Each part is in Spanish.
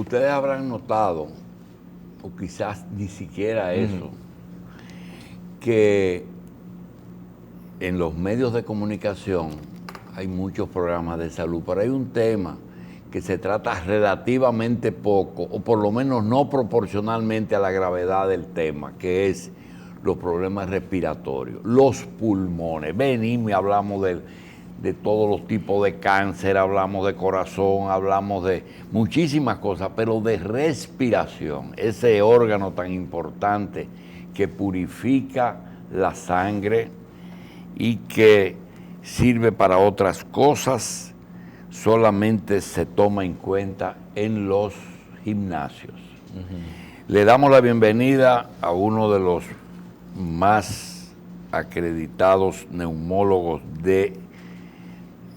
Ustedes habrán notado, o quizás ni siquiera eso, que en los medios de comunicación hay muchos programas de salud, pero hay un tema que se trata relativamente poco, o por lo menos no proporcionalmente a la gravedad del tema, que es los problemas respiratorios, los pulmones. Venimos y hablamos de todos los tipos de cáncer, hablamos de corazón, hablamos de muchísimas cosas, pero de respiración, ese órgano tan importante que purifica la sangre y que sirve para otras cosas, solamente se toma en cuenta en los gimnasios. Le damos la bienvenida a uno de los más acreditados neumólogos de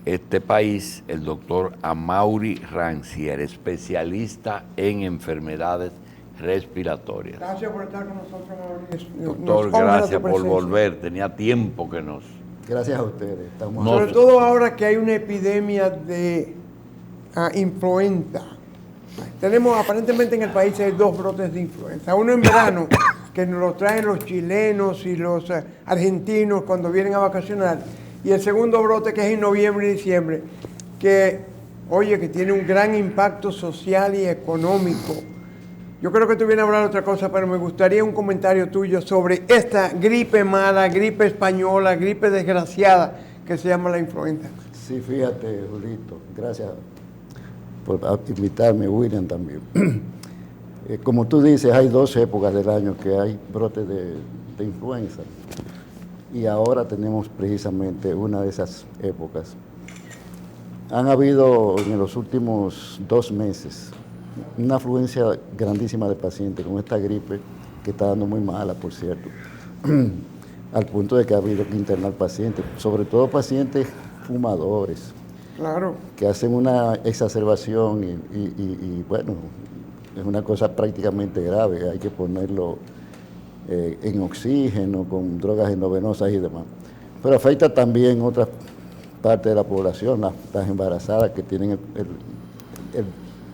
este país, el doctor Amaury Rancière, especialista en enfermedades respiratorias. Gracias por estar con nosotros, Mauricio. Doctor, gracias por volver. Tenía tiempo que nos... Gracias a ustedes. Sobre todo ahora que hay una epidemia de influenza. Tenemos aparentemente en el país hay 2 brotes de influenza. Uno en verano, que nos lo traen los chilenos y los argentinos cuando vienen a vacacionar. Y el segundo brote que es en noviembre y diciembre, que, oye, que tiene un gran impacto social y económico. Yo creo que tú vienes a hablar de otra cosa, pero me gustaría un comentario tuyo sobre esta gripe mala, gripe española, gripe desgraciada que se llama la influenza. Sí, fíjate, Julito, gracias por invitarme, William también. Como tú dices, hay 2 épocas del año que hay brotes de influenza. Y ahora tenemos precisamente una de esas épocas. Han habido en los últimos 2 meses una afluencia grandísima de pacientes con esta gripe que está dando muy mala, por cierto, al punto de que ha habido que internar pacientes, sobre todo pacientes fumadores, claro, que hacen una exacerbación y bueno, es una cosa prácticamente grave, hay que ponerlo en oxígeno, con drogas endovenosas y demás. Pero afecta también otras partes de la población, las embarazadas que tienen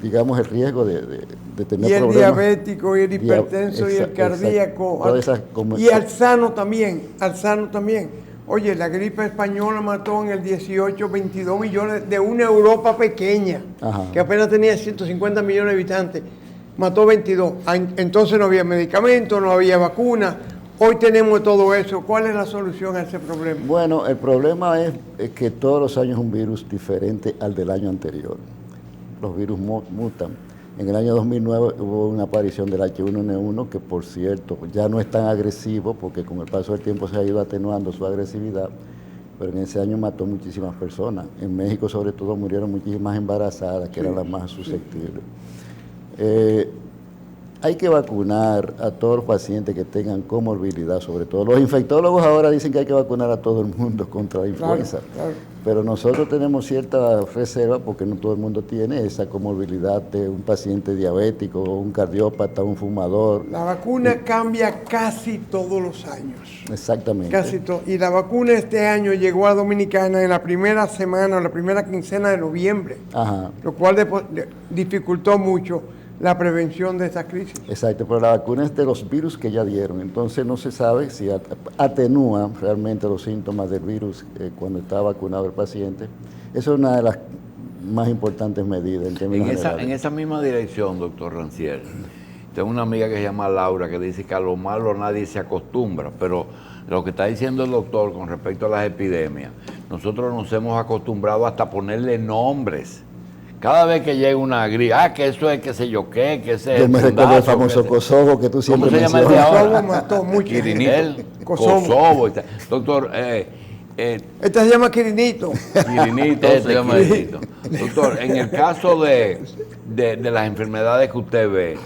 digamos, el riesgo de tener problemas. Y el diabético, y el hipertenso, y el cardíaco. Y al sano también, Oye, la gripe española mató en el 18, 22 millones de una Europa pequeña, que apenas tenía 150 millones de habitantes. Mató 22. Entonces no había medicamentos, no había vacuna. Hoy tenemos todo eso. ¿Cuál es la solución a ese problema? Bueno, el problema es que todos los años es un virus diferente al del año anterior. Los virus mutan. En el año 2009 hubo una aparición del H1N1 que, por cierto, ya no es tan agresivo porque con el paso del tiempo se ha ido atenuando su agresividad, pero en ese año mató muchísimas personas. En México, sobre todo, murieron muchísimas embarazadas, que eran las más susceptibles. Hay que vacunar a todos los pacientes que tengan comorbilidad, sobre todo. Los infectólogos ahora dicen que hay que vacunar a todo el mundo contra la influenza, claro. Pero nosotros tenemos cierta reserva porque no todo el mundo tiene esa comorbilidad de un paciente diabético, un cardiópata, un fumador. La vacuna cambia casi todos los años. Exactamente. Casi todo. Y la vacuna este año llegó a Dominicana en la primera semana, la primera quincena de noviembre, lo cual dificultó mucho la prevención de esta crisis. Exacto, pero la vacuna es de los virus que ya dieron, entonces no se sabe si atenúa realmente los síntomas del virus cuando está vacunado el paciente. Esa es una de las más importantes medidas en términos generales. En esa misma dirección, doctor Rancière, tengo una amiga que se llama Laura que dice que a lo malo nadie se acostumbra, pero lo que está diciendo el doctor con respecto a las epidemias, nosotros nos hemos acostumbrado hasta a ponerle nombres. Cada vez que llega una gripe, que eso es qué sé yo qué, que ese es. Yo me recuerdo el famoso Kosovo que tú siempre mencionas. ¿Cómo se llama Kosovo mató mucho. Kosovo. Doctor, este se llama Quirinito. Quirinito. Doctor, en el caso de las enfermedades que usted ve,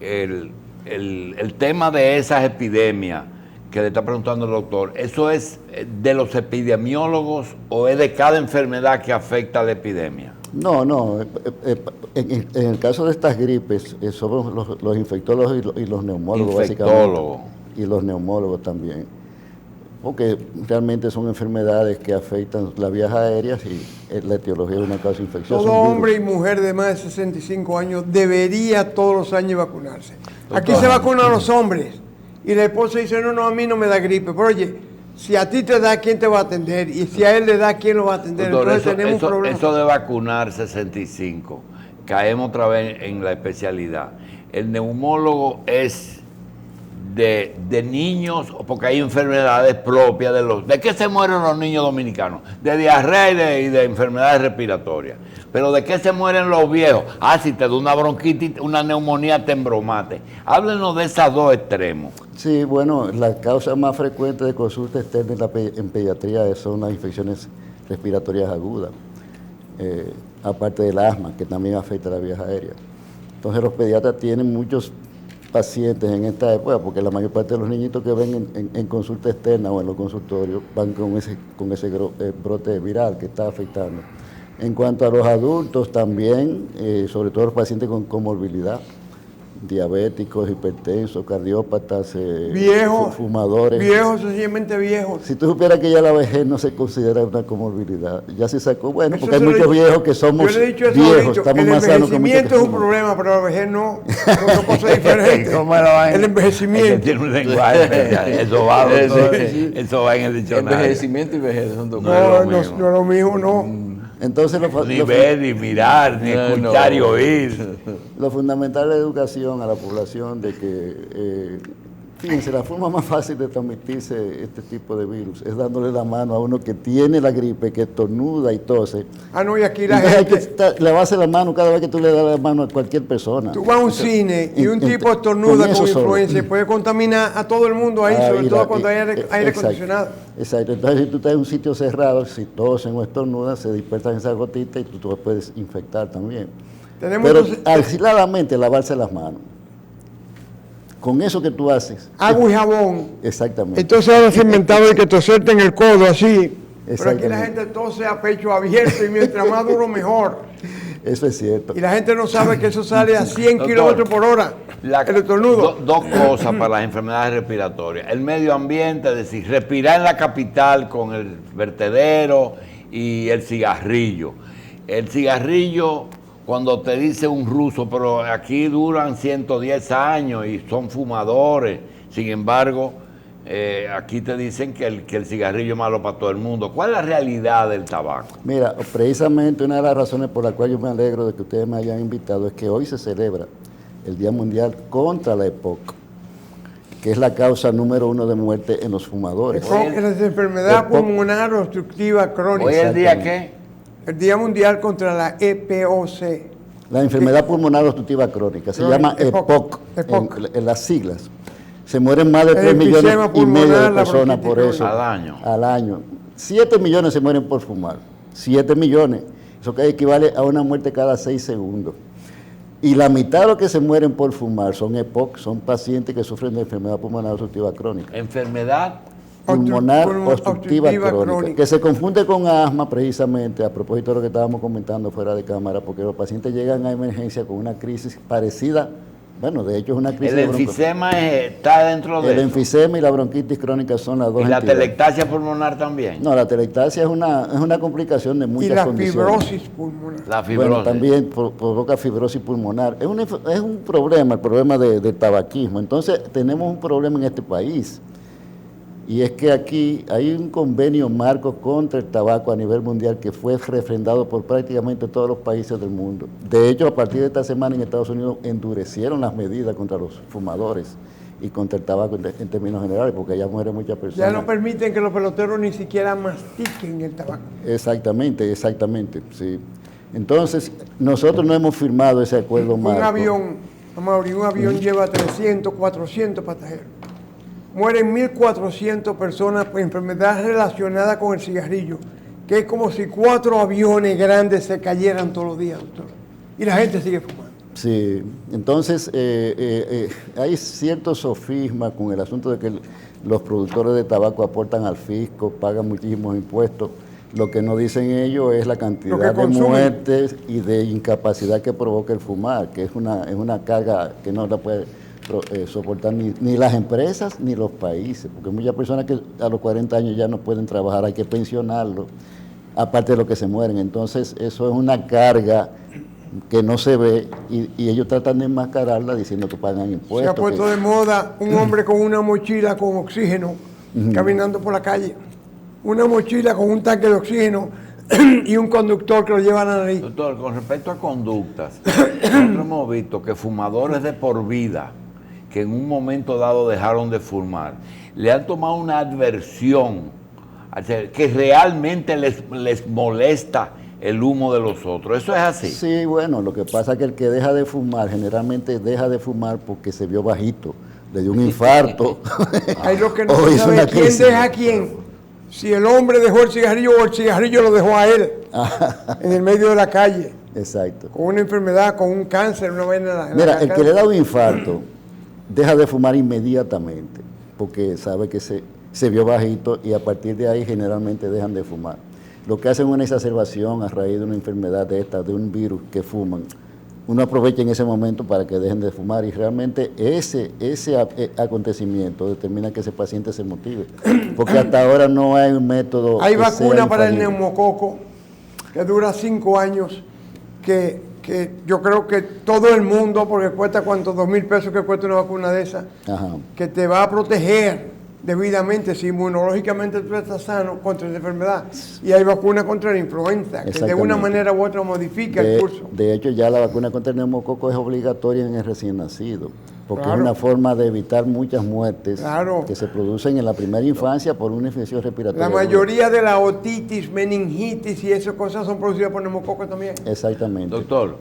el tema de esas epidemias que le está preguntando el doctor, ¿eso es de los epidemiólogos o es de cada enfermedad que afecta a la epidemia? No. En el caso de estas gripes, son los infectólogos y los neumólogos, básicamente. Y los neumólogos también. porque realmente son enfermedades que afectan las vías aéreas y la etiología es una causa infecciosa. Todo hombre y mujer de más de 65 años debería todos los años vacunarse. Aquí se vacunan los hombres y la esposa dice, no, a mí no me da gripe. Pero oye, si a ti te da, ¿quién te va a atender? Y si a él le da, ¿quién lo va a atender? Doctor, Entonces tenemos un problema. Eso de vacunar 65, caemos otra vez en la especialidad. El neumólogo es de niños, porque hay enfermedades propias de los... ¿De qué se mueren los niños dominicanos? De diarrea y de enfermedades respiratorias. Pero ¿de qué se mueren los viejos? Si te da una bronquitis, una neumonía, te embromate. Háblenos de esos dos extremos. Sí, bueno, la causa más frecuente de consulta externa en pediatría son las infecciones respiratorias agudas, aparte del asma, que también afecta a las vías aéreas. Entonces los pediatras tienen muchos pacientes en esta época, porque la mayor parte de los niñitos que ven en consulta externa o en los consultorios van con ese brote viral que está afectando. En cuanto a los adultos también, sobre todo los pacientes con comorbilidad, diabéticos, hipertensos, cardiópatas, viejos, fumadores. Viejos, sencillamente viejos. Si tú supieras que ya la vejez no se considera una comorbilidad, ya se sacó, bueno, porque hay muchos viejos que somos viejos, estamos más sanos que muchos. El envejecimiento es un problema, pero la vejez no, son cosas diferentes. El envejecimiento. Tiene un lenguaje especial, eso va en el diccionario. Envejecimiento y vejez son dos cosas. No es lo mismo, no. Entonces, ni ver, ni mirar, ni escuchar y oír. Lo fundamental es la educación a la población de que, fíjense, la forma más fácil de transmitirse este tipo de virus es dándole la mano a uno que tiene la gripe, que estornuda y tose. No, y aquí la gente... le vas a la mano cada vez que tú le das la mano a cualquier persona. Tú vas a un cine y un tipo estornuda con influenza y puede contaminar a todo el mundo ahí, sobre todo cuando hay aire acondicionado. Exacto, entonces si tú estás en un sitio cerrado, si tosen o estornudan, se dispersan esas gotitas y tú puedes infectar también. Pero aisladamente lavarse las manos. Con eso que tú haces. Agua y jabón. Exactamente. Entonces ahora se ha inventado de que toserte en el codo así. Pero aquí la gente tose a pecho abierto y mientras más duro mejor. Eso es cierto. Y la gente no sabe que eso sale a 100 kilómetros por hora. El estornudo. Dos cosas para las enfermedades respiratorias. El medio ambiente, es decir, respirar en la capital con el vertedero y el cigarrillo. El cigarrillo, cuando te dice un ruso, pero aquí duran 110 años y son fumadores. Sin embargo, aquí te dicen que el cigarrillo es malo para todo el mundo. ¿Cuál es la realidad del tabaco? Mira, precisamente una de las razones por las cuales yo me alegro de que ustedes me hayan invitado es que hoy se celebra el Día Mundial contra la EPOC, que es la causa número 1 de muerte en los fumadores. EPOC es la enfermedad pulmonar obstructiva crónica. ¿Hoy el día qué? El Día Mundial contra la EPOC. La enfermedad pulmonar obstructiva crónica, se llama EPOC, en las siglas. Se mueren más de 3 millones y medio de personas por eso. Al año. 7 millones se mueren por fumar. 7 millones. Eso que equivale a una muerte cada 6 segundos. Y la mitad de los que se mueren por fumar son EPOC, son pacientes que sufren de enfermedad pulmonar obstructiva crónica. ¿Enfermedad? Pulmonar obstructiva crónica, que se confunde con asma precisamente, a propósito de lo que estábamos comentando fuera de cámara, porque los pacientes llegan a emergencia con una crisis parecida, bueno, de hecho es una crisis de bronquitis. ¿El enfisema está dentro de eso? El enfisema y la bronquitis crónica son las dos entidades. ¿Y la telectasia pulmonar también? No, la telectasia es una complicación de muchas condiciones. Y la fibrosis pulmonar. La fibrosis. Bueno, también provoca fibrosis pulmonar. Es un problema, el problema del tabaquismo. Entonces, tenemos un problema en este país. Y es que aquí hay un convenio marco contra el tabaco a nivel mundial que fue refrendado por prácticamente todos los países del mundo. De hecho, a partir de esta semana en Estados Unidos endurecieron las medidas contra los fumadores y contra el tabaco en términos generales, porque ya mueren muchas personas. Ya no permiten que los peloteros ni siquiera mastiquen el tabaco. Exactamente, sí. Entonces, nosotros no hemos firmado ese acuerdo marco. Un avión lleva 300, 400 pasajeros. Mueren 1.400 personas por enfermedades relacionadas con el cigarrillo, que es como si 4 aviones grandes se cayeran todos los días, doctor. Y la gente sigue fumando. Sí, entonces hay cierto sofisma con el asunto de que los productores de tabaco aportan al fisco, pagan muchísimos impuestos. Lo que no dicen ellos es la cantidad de muertes y de incapacidad que provoca el fumar, que es una carga que no la puede soportar ni las empresas ni los países, porque hay muchas personas que a los 40 años ya no pueden trabajar, hay que pensionarlos, aparte de lo que se mueren. Entonces eso es una carga que no se ve y ellos tratan de enmascararla diciendo que pagan impuestos. Se ha puesto de moda un hombre con una mochila con oxígeno caminando por la calle. Una mochila con un tanque de oxígeno y un conductor que lo lleva a la nariz. Doctor, con respecto a conductas, nosotros hemos visto que fumadores de por vida, que en un momento dado dejaron de fumar, le han tomado una adversión que realmente les molesta el humo de los otros. ¿Eso es así? Sí, bueno, lo que pasa es que el que deja de fumar, generalmente deja de fumar porque se vio bajito, le dio un infarto. Hay lo que no o se hizo sabe una quién crisis. deja a quién. Si el hombre dejó el cigarrillo o el cigarrillo lo dejó a él en el medio de la calle, Exacto. con una enfermedad, con un cáncer, una vaina en la Mira, el garganta. que le da un infarto deja de fumar inmediatamente porque sabe que se vio bajito y a partir de ahí generalmente dejan de fumar. Lo que hacen es una exacerbación a raíz de una enfermedad de esta, de un virus que fuman. Uno aprovecha en ese momento para que dejen de fumar y realmente ese acontecimiento determina que ese paciente se motive. Porque hasta ahora no hay un método. Hay que vacuna sea para el infalible. neumococo que dura 5 años, que yo creo que todo el mundo, porque cuesta cuánto, 2,000 pesos que cuesta una vacuna de esa, Ajá. que te va a proteger debidamente, si inmunológicamente tú estás sano contra esa enfermedad. Y hay vacuna contra la influenza, que de una Exactamente. manera u otra modifica el curso. De hecho, ya la vacuna contra el neumococo es obligatoria en el recién nacido, porque Claro. es una forma de evitar muchas muertes Claro. que se producen en la primera infancia por una infección respiratoria. La mayoría de la otitis, meningitis y esas cosas son producidas por neumococo también. Exactamente. Doctor,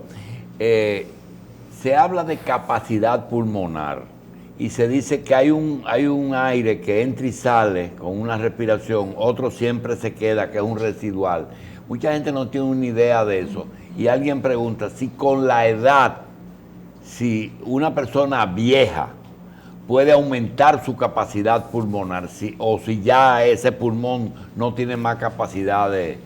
se habla de capacidad pulmonar y se dice que hay un aire que entra y sale con una respiración, otro siempre se queda, que es un residual. Mucha gente no tiene una idea de eso. Y alguien pregunta si con la edad, si una persona vieja puede aumentar su capacidad pulmonar, o si ya ese pulmón no tiene más capacidad de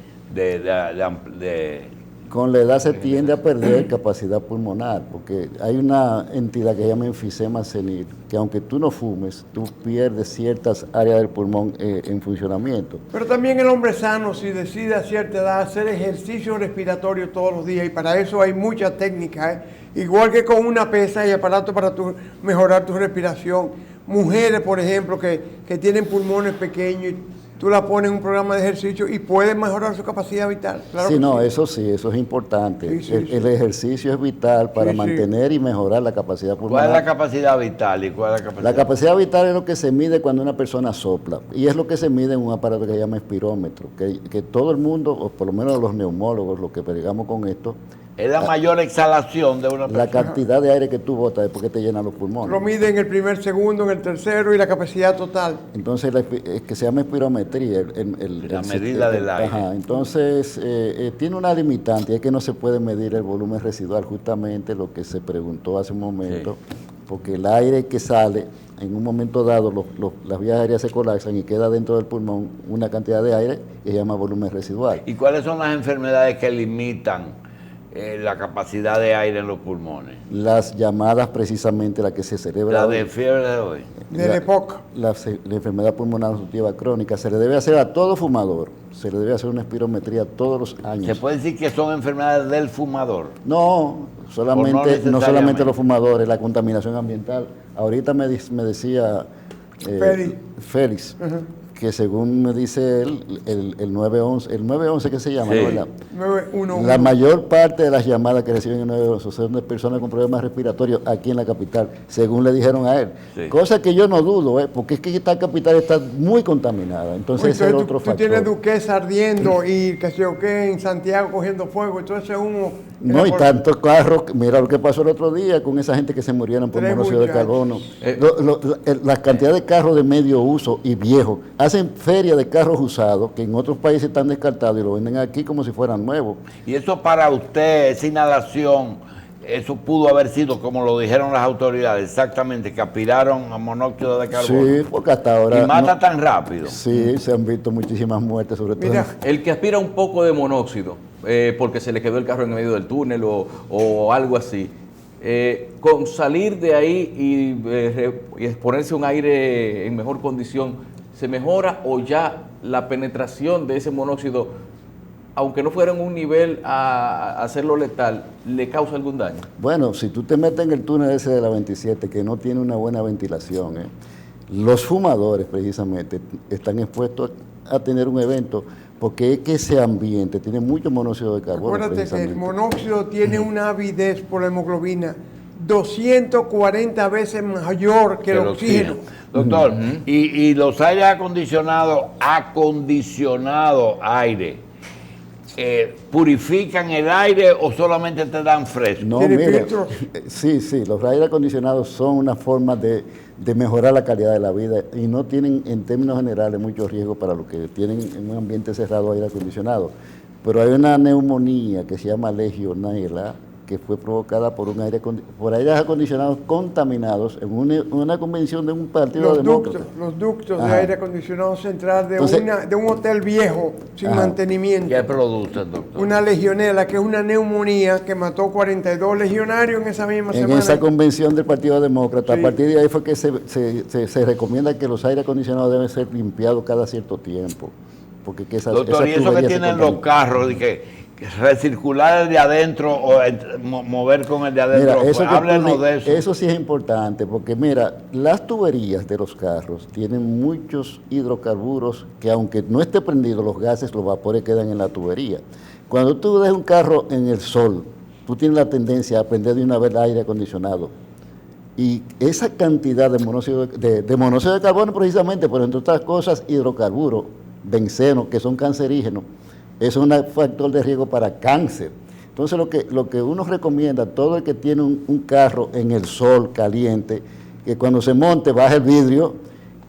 Con la edad se tiende a perder capacidad pulmonar, porque hay una entidad que se llama enfisema senil, que aunque tú no fumes, tú pierdes ciertas áreas del pulmón en funcionamiento. Pero también el hombre sano, si decide a cierta edad hacer ejercicio respiratorio todos los días, y para eso hay mucha técnica, igual que con una pesa y aparato para mejorar tu respiración. Mujeres, por ejemplo, que tienen pulmones pequeños, y tú la pones en un programa de ejercicio y puedes mejorar su capacidad vital. Claro Sí, que no, sí. eso es importante. Sí, sí, el ejercicio es vital para Sí, sí. mantener y mejorar la capacidad ¿Cuál pulmonar. es la capacidad vital y cuál es la capacidad? La capacidad vital es lo que se mide cuando una persona sopla y es lo que se mide en un aparato que se llama espirómetro, que todo el mundo, o por lo menos los neumólogos, los que pegamos con esto, Es la mayor exhalación de una persona. la cantidad de aire que tú botas después que te llenan los pulmones. Lo mide en el primer segundo, en el tercero y la capacidad total. Entonces, es que se llama espirometría. La medida del aire. Ajá, entonces, tiene una limitante, es que no se puede medir el volumen residual, justamente lo que se preguntó hace un momento, porque el aire que sale, en un momento dado, las vías aéreas se colapsan y queda dentro del pulmón una cantidad de aire que se llama volumen residual. ¿Y cuáles son las enfermedades que limitan la capacidad de aire en los pulmones? Las llamadas, precisamente, la que se celebra La hoy, de fiebre de hoy. Del EPOC. la enfermedad pulmonar obstructiva crónica, se le debe hacer a todo fumador, se le debe hacer una espirometría todos los ¿Se años. puede decir que son enfermedades del fumador? No, no solamente, no necesariamente. solamente los fumadores, la contaminación ambiental. Ahorita me decía Félix, que según me dice él, el 911 que se llama, Sí. ¿no? ¿Verdad? 911. La mayor parte de las llamadas que reciben el 911 son de personas con problemas respiratorios aquí en la capital, según le dijeron a él. Sí. Cosa que yo no dudo, porque es que esta capital está muy contaminada. Entonces ese es el otro tú factor. tienes Duquesa ardiendo y que sé yo qué en Santiago cogiendo fuego, y todo ese humo. No, y tantos carros, mira lo que pasó el otro día con esa gente que se murieron por 3 monóxido de muchachos. carbono. La cantidad de carros de medio uso y viejos. Hacen feria de carros usados que en otros países están descartados y lo venden aquí como si fueran nuevos. Y eso para usted, esa inhalación, eso pudo haber sido, como lo dijeron las autoridades, exactamente, que aspiraron a monóxido de carbono. Sí, porque hasta ahora... Y mata no- tan rápido. Sí, se han visto muchísimas muertes, sobre todo. Mira, El que aspira un poco de monóxido, porque se le quedó el carro en medio del túnel o algo así, con salir de ahí y exponerse a un aire en mejor condición, ¿se mejora o ya la penetración de ese monóxido, aunque no fuera en un nivel a hacerlo letal, le causa algún daño? Bueno, si tú te metes en el túnel ese de la 27, que no tiene una buena ventilación, los fumadores precisamente están expuestos a tener un evento, porque es que ese ambiente tiene mucho monóxido de carbono. Acuérdate que el monóxido tiene una avidez por la hemoglobina 240 veces mayor que el oxígeno. Doctor, y los aires acondicionado aire, ¿purifican el aire o solamente te dan fresco? No, ¿Tiene mira, filtros? sí, los aire acondicionados son una forma de mejorar la calidad de la vida y no tienen en términos generales mucho riesgo para los que tienen en un ambiente cerrado aire acondicionado. Pero hay una neumonía que se llama Legionela, que fue provocada por aires acondicionados contaminados en una convención de un partido demócrata. Los ductos Ajá. de aire acondicionado central Entonces, de un hotel viejo sin mantenimiento. ¿Qué produce, doctor? Una legionela, que es una neumonía que mató 42 legionarios en esa misma semana. En esa convención del Partido Demócrata, Sí. a partir de ahí fue que se recomienda que los aires acondicionados deben ser limpiados cada cierto tiempo. Porque que Doctor, y eso que tuberías se tienen los contaminan. carros, de que recircular el de adentro o mover con el de adentro, Mira, háblenos de eso. Eso sí es importante, porque mira, las tuberías de los carros tienen muchos hidrocarburos que aunque no esté prendido, los gases, los vapores quedan en la tubería. Cuando tú dejas un carro en el sol, tú tienes la tendencia a prender de una vez el aire acondicionado. Y esa cantidad de monóxido de carbono precisamente, pero entre otras cosas, hidrocarburos, benceno, que son cancerígenos, eso es un factor de riesgo para cáncer. Entonces lo que uno recomienda a todo el que tiene un carro en el sol caliente, que cuando se monte baje el vidrio,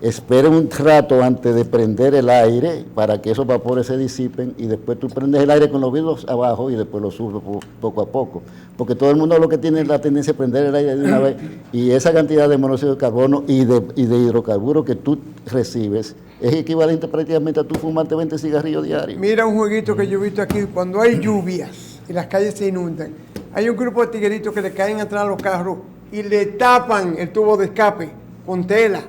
espere un rato antes de prender el aire para que esos vapores se disipen y después tú prendes el aire con los vidrios abajo y después lo subes poco a poco. Porque todo el mundo lo que tiene es la tendencia a prender el aire de una vez y esa cantidad de monóxido de carbono y de hidrocarburos que tú recibes es equivalente prácticamente a tú fumarte 20 cigarrillos diarios. Mira un jueguito que yo he visto aquí, cuando hay lluvias y las calles se inundan, hay un grupo de tigueritos que le caen atrás a los carros y le tapan el tubo de escape con tela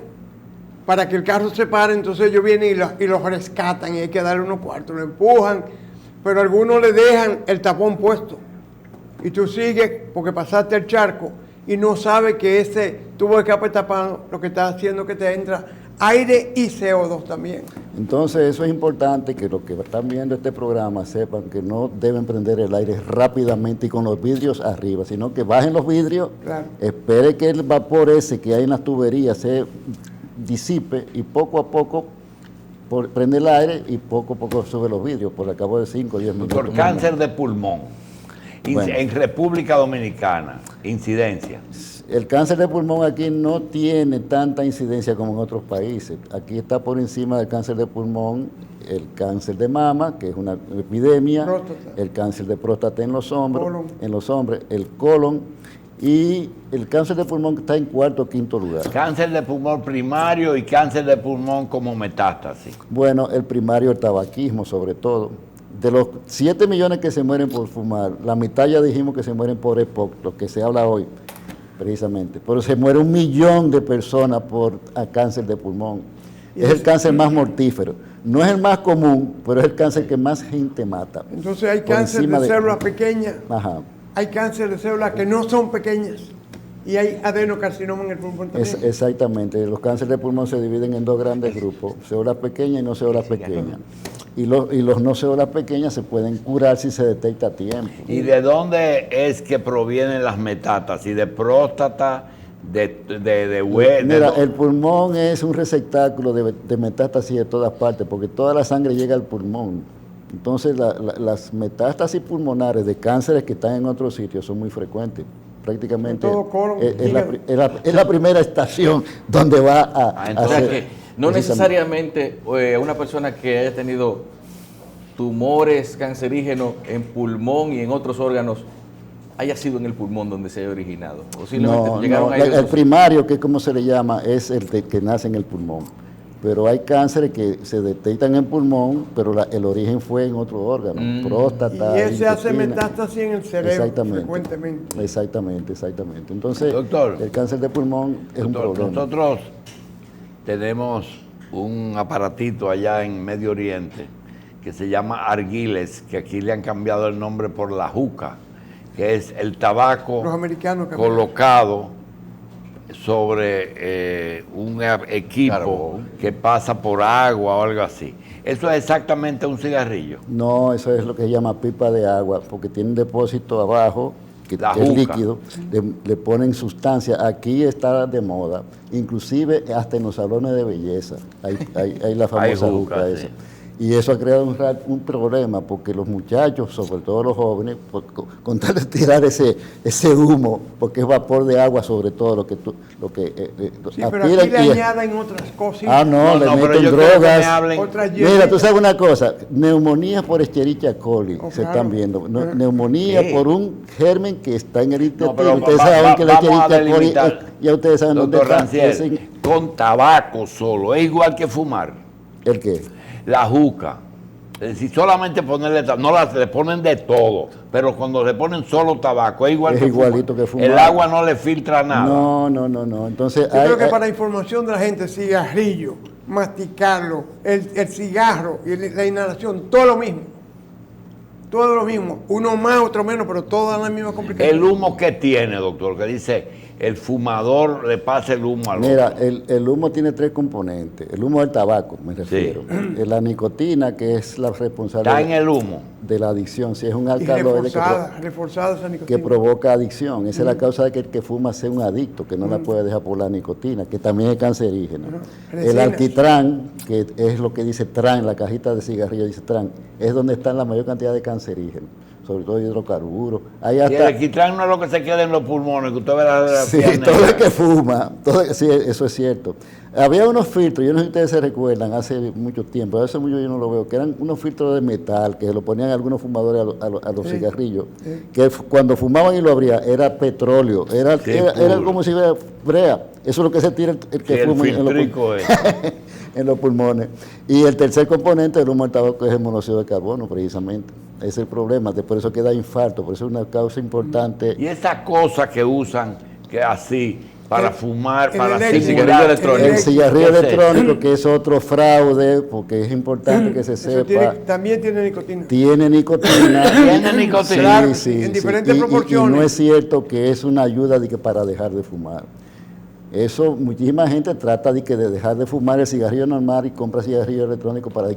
para que el carro se pare. Entonces ellos vienen y los rescatan y hay que darle unos cuartos, lo empujan, pero algunos le dejan el tapón puesto y tú sigues porque pasaste el charco y no sabes que ese tubo de escape tapado lo que está haciendo es que te entra aire y CO2 también. Entonces eso es importante que los que están viendo este programa sepan que no deben prender el aire rápidamente y con los vidrios arriba, sino que bajen los vidrios, Claro. espere que el vapor ese que hay en las tuberías se disipe y poco a poco prende el aire y poco a poco sube los vidrios por al cabo de 5 o 10 minutos. Doctor, cáncer de pulmón. Bueno. En República Dominicana, incidencia. El cáncer de pulmón aquí no tiene tanta incidencia como en otros países. Aquí está por encima del cáncer de pulmón el cáncer de mama, que es una epidemia, Próstata. el cáncer de próstata en los hombres, Colon. el colon, y el cáncer de pulmón está en cuarto o quinto lugar. Cáncer de pulmón primario y cáncer de pulmón como metástasis. Bueno, el primario, el tabaquismo sobre todo. De los 7 millones que se mueren por fumar, la mitad ya dijimos que se mueren por EPOC, lo que se habla hoy, precisamente. Pero se muere 1 millón de personas por cáncer de pulmón. Es el cáncer más mortífero. No es el más común, pero es el cáncer que más gente mata. Entonces hay Por cáncer encima de células pequeñas, Ajá. hay cáncer de células que no son pequeñas y hay adenocarcinoma en el pulmón también. Exactamente. Los cánceres de pulmón se dividen en 2 grandes grupos, células pequeñas y no células pequeñas. Y los no células pequeñas se pueden curar si se detecta a tiempo. ¿Y de dónde es que provienen las metástasis? ¿De próstata? ¿De hueso? Mira, el pulmón es un receptáculo de metástasis de todas partes, porque toda la sangre llega al pulmón. Entonces, las metástasis pulmonares de cánceres que están en otros sitios son muy frecuentes. Prácticamente En todo colon, es la primera estación donde va a entonces, hacer. Que no necesariamente una persona que haya tenido tumores cancerígenos en pulmón y en otros órganos haya sido en el pulmón donde se haya originado. Posiblemente llegaron a el primario, que es como se le llama, es el que nace en el pulmón. Pero hay cánceres que se detectan en pulmón, pero el origen fue en otro órgano, próstata, Y ese hace intestino. metástasis en el cerebro Exactamente. frecuentemente. Exactamente. Entonces, Doctor, el cáncer de pulmón es un doctor, problema. nosotros tenemos un aparatito allá en Medio Oriente que se llama argiles, que aquí le han cambiado el nombre por la juca, que es el tabaco Los americanos cambiaron. colocado sobre un equipo Carbón. que pasa por agua o algo así. Eso es exactamente un cigarrillo. No, eso es lo que se llama pipa de agua, porque tiene un depósito abajo, que La es juca. líquido, le ponen sustancia. Aquí está de moda, inclusive hasta en los salones de belleza. Hay la famosa Hay juca juca, esa. sí. Y eso ha creado un problema, porque los muchachos, sobre todo los jóvenes, con tal de tirar ese humo, porque es vapor de agua sobre todo lo que Sí, pero aquí le añaden otras cosas. No, le pero meten yo quiero que me drogas. hablen. Otras Mira, hierbitas. tú sabes una cosa, neumonía por Escherichia coli, Oh, se claro. están viendo. Neumonía ¿Qué? por un germen que está en el intestino. pero Ustedes va- saben va- que la vamos a Escherichia coli, delimitar. ya ustedes saben dónde Doctor está. Ranciel, con tabaco solo, es igual que fumar. ¿El qué? La juca. Es decir, solamente ponerle tabaco, le ponen de todo, pero cuando le ponen solo tabaco, es igual Es que igualito que fumar. El agua no le filtra nada. No. Entonces, Yo creo que para información de la gente, cigarrillo, masticarlo, el cigarro y la inhalación, todo lo mismo. Todo lo mismo. Uno más, otro menos, pero todas las mismas complicaciones. El humo que tiene, doctor, que dice, el fumador le pasa el humo al mira, otro. el humo tiene tres componentes. El humo del tabaco, me refiero. La nicotina, que es la responsable Está en el humo. de la adicción. Si es un Y alcaloide reforzada esa que nicotina. provoca adicción. Esa es la causa de que el que fuma sea un adicto, que no la puede dejar por la nicotina, que también es cancerígena. El Resinas. alquitrán, que es lo que dice TRAN, la cajita de cigarrillo dice TRAN, es donde están la mayor cantidad de cancerígenos, sobre todo hidrocarburos. Ahí Y el hasta, alquitrán no es lo que se queda en los pulmones, que usted verá la sí, piel todo negra. el que fuma, sí, eso es cierto. Había unos filtros, yo no sé si ustedes se recuerdan, hace mucho tiempo, hace mucho yo no lo veo, que eran unos filtros de metal que se lo ponían algunos fumadores a los cigarrillos, que cuando fumaban y lo abrían era petróleo, era puro. como si fuera brea. Eso es lo que se tira el que Sí, el fuma filtrico es. en los pulmones. Y el tercer componente del humo del tabaco es el monóxido de carbono, precisamente. Ese es el problema, por eso queda infarto, por eso es una causa importante. Y esa cosa que usan, que así, para fumar, el para eléctrico. simular. Cigarrillo electrónico. El cigarrillo ¿Qué es electrónico, que es otro fraude, porque es importante que se Eso sepa. también tiene nicotina. Tiene nicotina. ¿Tiene nicotina? Claro, sí, en diferentes proporciones. Y no es cierto que es una ayuda para dejar de fumar. Eso, muchísima gente trata de dejar de fumar el cigarrillo normal y compra cigarrillo electrónico para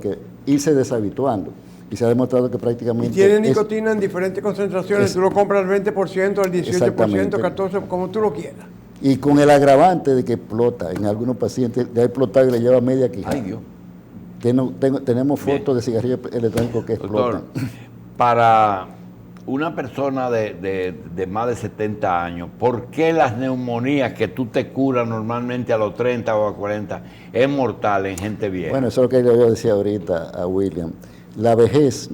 irse deshabituando. Y se ha demostrado que Y prácticamente... tiene nicotina en diferentes concentraciones. Tú lo compras al 20%, al 18%, Exactamente. 14%, como tú lo quieras. Y con el agravante de que explota. En algunos pacientes le ha explotado y le lleva media quijada. Ay, Dios. Tenemos fotos de cigarrillos electrónicos que Doctor, explotan. para una persona de más de 70 años, ¿por qué las neumonías que tú te curas normalmente a los 30 o a 40 es mortal en gente vieja? Bueno, eso es lo que yo decía ahorita a William. La vejez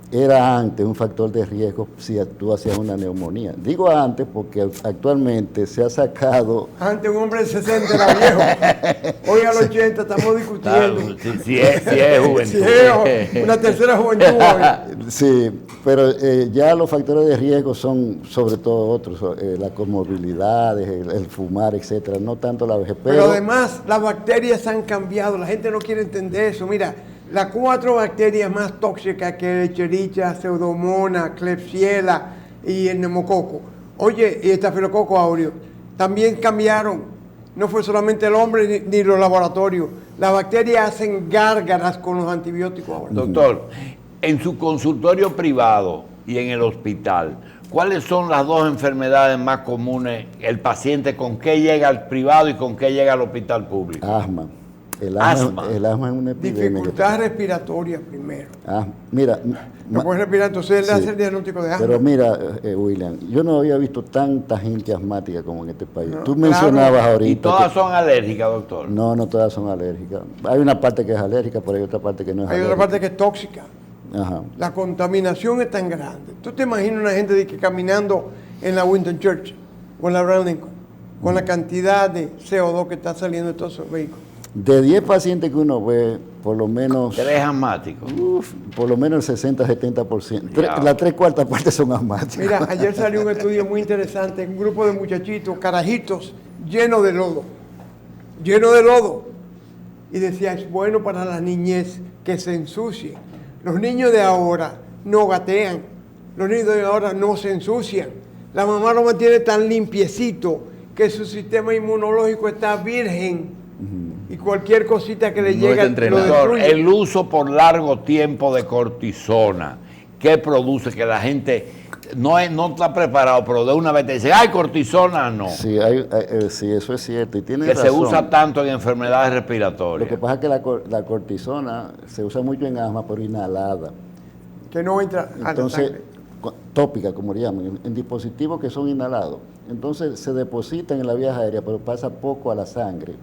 era antes un factor de riesgo si tú hacías una neumonía. Digo antes porque actualmente se ha sacado... Antes un hombre de 60 era viejo. Hoy a los 80 estamos discutiendo. Claro, si es juventud. Si es una tercera juventud hoy. Sí, pero ya los factores de riesgo son sobre todo otros, las comorbilidades, el fumar, etcétera, no tanto la vejez. Pero además las bacterias han cambiado. La gente no quiere entender eso. Mira, las 4 bacterias más tóxicas que es Escherichia, Pseudomonas, Klebsiella y el neumococo. Oye, y Estafilococo aureus, también cambiaron. No fue solamente el hombre ni los laboratorios. Las bacterias hacen gárgaras con los antibióticos ahora. Doctor, en su consultorio privado y en el hospital, ¿cuáles son las 2 enfermedades más comunes? El paciente, ¿con qué llega al privado y con qué llega al hospital público? Asma. El Asma. asma es una epidemia. Dificultad respiratoria primero. Mira, No puedes respirar, entonces él le sí. hace el diagnóstico de asma. Pero mira, William, yo no había visto tanta gente asmática como en este país. No, Tú claro. mencionabas Y ahorita. todas son alérgicas, doctor. No todas son alérgicas. Hay una parte que es alérgica, pero hay otra parte que no es Hay alérgica. otra parte que es tóxica. Ajá. La contaminación es tan grande. ¿Tú te imaginas una gente que caminando en la Winston Churchill o en la Abraham Lincoln con la cantidad de CO2 que está saliendo de todos esos vehículos? De 10 pacientes que uno ve, por lo menos... 3 asmáticos. Por lo menos el 60-70%. Ya. La 3/4 parte son asmáticos. Mira, ayer salió un estudio muy interesante, un grupo de muchachitos, carajitos, llenos de lodo, y decía, es bueno para la niñez que se ensucien. Los niños de ahora no gatean, los niños de ahora no se ensucian. La mamá lo mantiene tan limpiecito que su sistema inmunológico está virgen y cualquier cosita que le No llega está lo entrenado. Doctor, destruye. el uso por largo tiempo de cortisona, ¿qué produce? Que la gente no está preparado, pero de una vez te dice, ¡ay, cortisona! No. Sí, sí, eso es cierto. Y tiene Que se razón. usa tanto en enfermedades Lo respiratorias. que pasa es que la cortisona se usa mucho en asma, pero inhalada. Que no entra a la Entonces, sangre. tópica, como le llaman, en dispositivos que son inhalados. Entonces se depositan en la vía aérea, pero pasa poco a la sangre.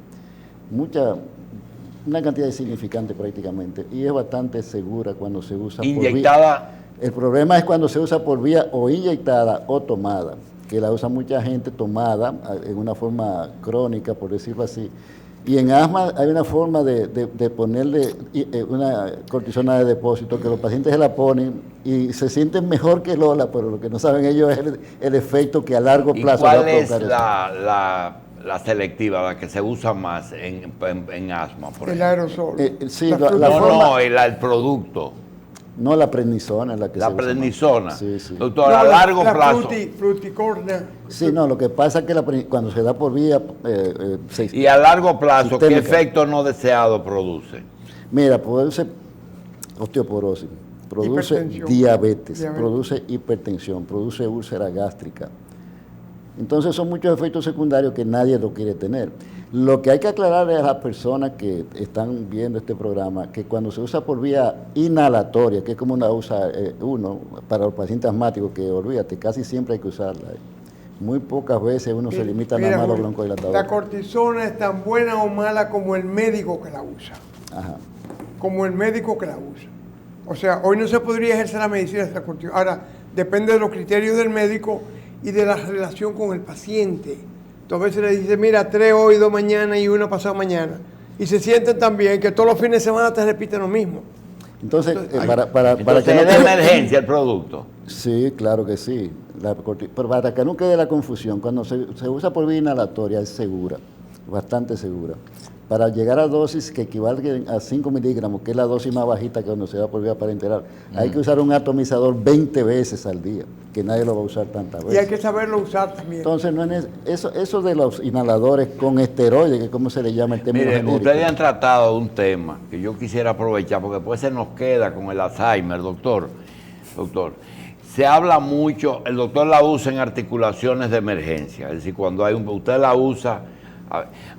Una cantidad insignificante prácticamente. Y es bastante segura cuando se usa por vía. Inyectada, El problema es cuando se usa por vía o inyectada o tomada, que la usa mucha gente tomada en una forma crónica, por decirlo así. Y en asma hay una forma de ponerle una cortisona de depósito que los pacientes se la ponen y se sienten mejor que Lola, pero lo que no saben ellos es el efecto que a largo ¿y plazo va a cuál es provocar eso. la selectiva, la que se usa más en asma, por El ejemplo? aerosol. Sí, La la frutiforma. forma- el producto, No, la prednisona es la que se la usa más. prednisona. Sí, sí. Doctor, No, a largo la plazo. fruticorna. Sí, no, lo que pasa es que cuando se da por vía... Y a largo plazo, ¿qué sistémica. efecto no deseado produce? Mira, produce osteoporosis, produce Hipertensión. diabetes, produce hipertensión, produce úlcera gástrica. Entonces son muchos efectos secundarios que nadie lo quiere tener. Lo que hay que aclararle a las personas que están viendo este programa, que cuando se usa por vía inhalatoria, que es como una usa uno para los pacientes asmáticos, que olvídate, casi siempre hay que usarla. Muy pocas veces uno se limita nada Mira, más a los Julio, broncodilatadores. la cortisona es tan buena o mala como el médico que la usa. Ajá. Como el médico que la usa. O sea, hoy no se podría ejercer la medicina de la cortisona. Ahora, depende de los criterios del médico y de la relación con el paciente. Entonces a veces le dice, mira, 3 hoy, 2 mañana y 1 pasado mañana. Y se sienten también que todos los fines de semana te repiten lo mismo. Entonces, Ay, para Entonces, que no es de quede- emergencia el producto. Sí, claro que sí. Pero para que no quede la confusión, cuando se usa por vía inhalatoria es segura, bastante segura. Para llegar a dosis que equivalen a 5 miligramos, que es la dosis más bajita que cuando se da por vía parenteral, hay que usar un atomizador 20 veces al día, que nadie lo va a usar tantas Y hay veces. que saberlo usar también. Entonces, no es eso de los inhaladores con esteroides, que es como se le llama el término Mire, genérico. ustedes han tratado de un tema que yo quisiera aprovechar, porque después se nos queda con el Alzheimer, doctor. Se habla mucho, el doctor la usa en articulaciones de emergencia, es decir, cuando usted la usa.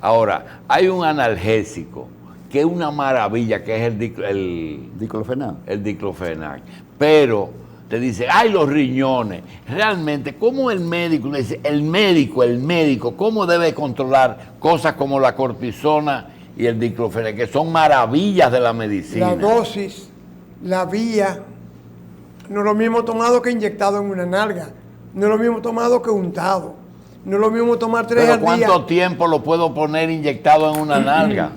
Ahora, hay un analgésico que es una maravilla, que es el Diclofenac. diclofenac, pero te dice, ay, los riñones. Realmente, ¿cómo el médico, le dice, el médico, cómo debe controlar cosas como la cortisona y el diclofenac, que son maravillas de la medicina? La dosis, la vía, no es lo mismo tomado que inyectado en una nalga, no es lo mismo tomado que untado, no es lo mismo tomar 3 Pero al ¿cuánto día. tiempo lo puedo poner inyectado en una nalga?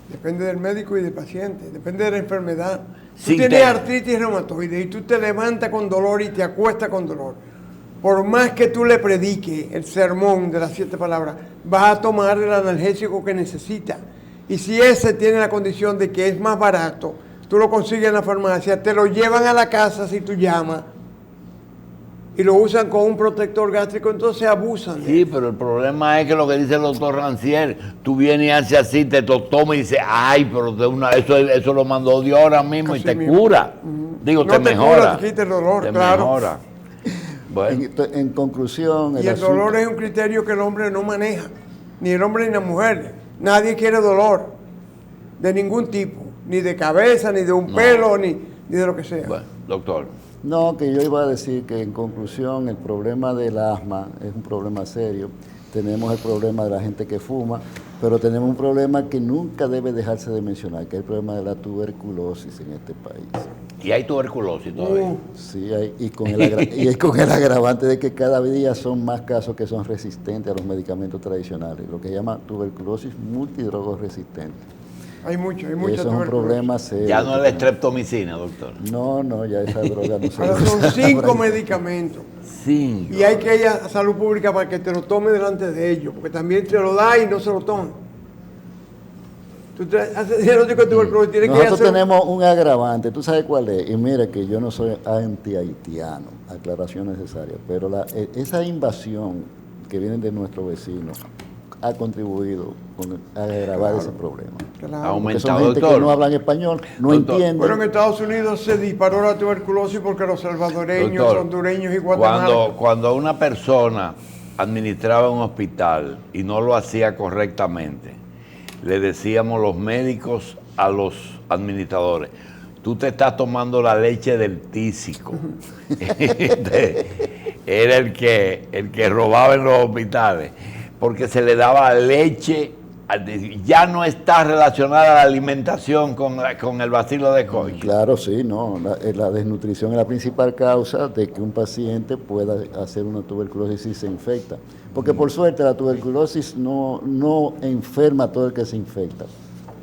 Depende del médico y del paciente, depende de la enfermedad. Sí, Tú tienes te- artritis reumatoide y tú te levantas con dolor y te acuestas con dolor. Por más que tú le prediques el sermón de las 7 palabras, vas a tomar el analgésico que necesita. Y si ese tiene la condición de que es más barato, tú lo consigues en la farmacia, te lo llevan a la casa si tú llamas y lo usan con un protector gástrico, entonces abusan. Sí, pero el problema es que lo que dice el doctor Rancière, tú vienes y haces así, te lo tomas y dices, ay, pero eso lo mandó Dios ahora mismo y Así te mismo. cura. Digo, No te te mejora. cura, te quita el dolor, te claro. mejora. Bueno, En conclusión, Y el asunto- dolor es un criterio que el hombre no maneja, ni el hombre ni la mujer. Nadie quiere dolor de ningún tipo, ni de cabeza, ni de un pelo, ni de lo que sea. bueno, doctor. No, que yo iba a decir que en conclusión el problema del asma es un problema serio. Tenemos el problema de la gente que fuma Pero tenemos un problema que nunca debe dejarse de mencionar, que es el problema de la tuberculosis en este país. Y hay tuberculosis todavía. Sí, y con el agravante de que cada día son más casos que son resistentes a los medicamentos tradicionales, lo que se llama tuberculosis multidrogoresistente. Hay mucha Eso es un tuberculosis. problema serio. Ya no es la streptomicina, doctor. No, ya esa droga no se Ahora son 5 medicamentos. Sí. Y hay que ir a salud pública para que te lo tome delante de ellos, porque también te lo da y no se lo toman. Tú haces diagnóstico de tuberculosis, tienes que Nosotros hacer... tenemos un agravante, ¿tú sabes cuál es? Y mira que yo no soy anti-haitiano, aclaración necesaria, pero esa invasión que viene de nuestros vecinos ha contribuido a agravar ese problema. Claro. Ha Porque aumentado, son gente doctor. que no hablan español, no Doctor. entienden. Bueno, en Estados Unidos se disparó la tuberculosis porque los salvadoreños, Doctor, hondureños y guatemaltecos... cuando una persona administraba un hospital y no lo hacía correctamente, le decíamos los médicos a los administradores: tú te estás tomando la leche del tísico. Era el que robaba en los hospitales, porque se le daba leche, ya no está relacionada la alimentación con el bacilo de Koch. Claro, sí, no. La desnutrición es la principal causa de que un paciente pueda hacer una tuberculosis si se infecta. Porque por suerte la tuberculosis no enferma a todo el que se infecta,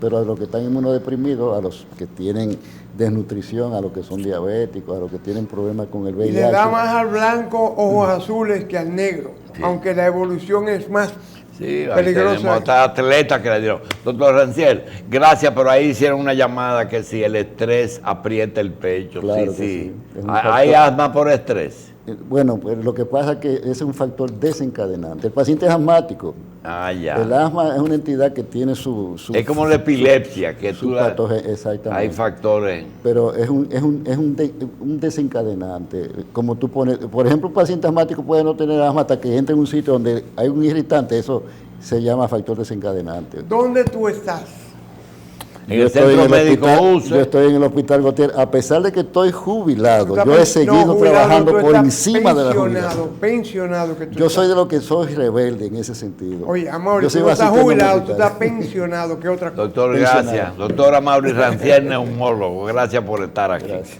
pero a los que están inmunodeprimidos, a los que tienen desnutrición, a los que son diabéticos, a los que tienen problemas con el Y VIH. le da más al blanco ojos azules que al negro, aunque la evolución es más Sí, ahí peligrosa. tenemos hasta atletas que le dieron. Doctor Ranciel, gracias, pero ahí hicieron una llamada que si el estrés aprieta el pecho. Claro sí, que sí. sí. Es un ¿Hay factor. asma por estrés? Bueno, pues lo que pasa es que ese es un factor desencadenante. El paciente es asmático. Ah, ya. El asma es una entidad que tiene su Es como la epilepsia, que su tú la- exactamente. hay factores. Pero es un desencadenante. Como tú pones, por ejemplo, un paciente asmático puede no tener asma hasta que entre en un sitio donde hay un irritante, eso se llama factor desencadenante. ¿Dónde tú estás? En el centro médico yo UCE. estoy en el hospital Gautier, a pesar de que estoy jubilado, Tú estás yo he seguido jubilado, trabajando tú por estás encima de la jubilación. pensionado que tú Yo estás. soy de lo que soy rebelde en ese sentido. Oye, amor, Yo tú soy no estás asistente jubilado, tú hospital. estás pensionado, que otra cosa. Doctor, Pensionado. gracias. Doctora Mauri Ranciel, neumólogo, gracias por estar aquí. Gracias.